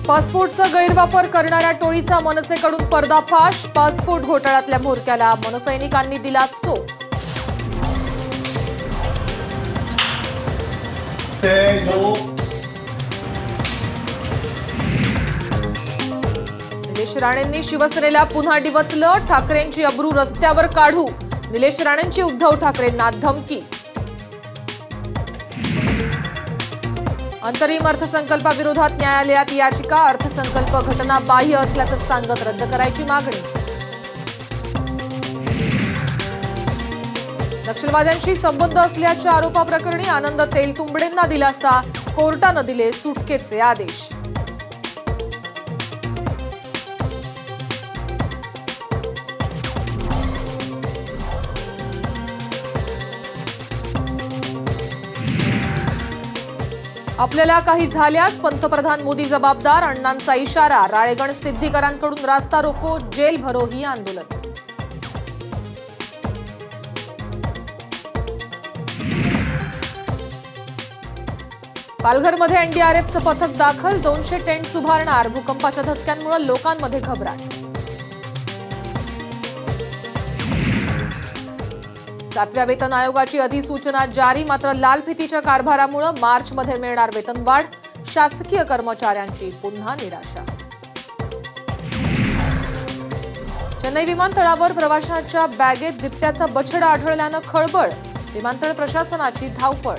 पासपोर्टचा गैरवापर करणाऱ्या टोळीचा मनसेकडून पर्दाफाश। पासपोर्ट घोटाळ्यातल्या म्होरक्याला मनसैनिकांनी दिला चोप। निलेश राणेंनी शिवसेनेला पुन्हा डिवचलं। ठाकरेंची अब्रू रस्त्यावर काढू, निलेश राणेंची उद्धव ठाकरेंना धमकी। अंतरिम अर्थसंकल्पाविरोधात न्यायालयात याचिका। अर्थसंकल्प घटनाबाह्य असल्याचं सांगत रद्द करायची मागणी। नक्षलवाद्यांशी संबंध असल्याच्या आरोपाप्रकरणी आनंद तेलतुंबडेंना दिलासा। कोर्टानं दिले सुटकेचे आदेश। आपल्याला काही झाल्यास पंतप्रधान मोदी जबाबदार, अण्णांचा इशारा। राळेगण सिद्दीकरांकडून रास्ता रोको, जेल भरो ही आंदोलन। पालघरमध्ये एनडीआरएफचं पथक दाखल। 200 टेंट्स उभारणार। भूकंपाच्या धक्क्यांमुळे लोकांमध्ये घबराट। 7व्या वेतन आयोगाची अधिसूचना जारी। मात्र लाल फितीच्या कारभारामुळे मार्चमध्ये मिळणार वेतनवाढ। शासकीय कर्मचाऱ्यांची पुन्हा निराशा। चेन्नई विमानतळावर प्रवाशांच्या बॅगेत बिबट्याचा बछडा आढळल्यानं खळबळ। विमानतळ प्रशासनाची धावपळ।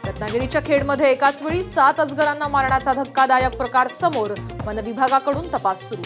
रत्नागिरीच्या खेडमध्ये एकाच वेळी 7 अजगरांना मारण्याचा धक्कादायक प्रकार समोर। वन विभागाकडून तपास सुरू।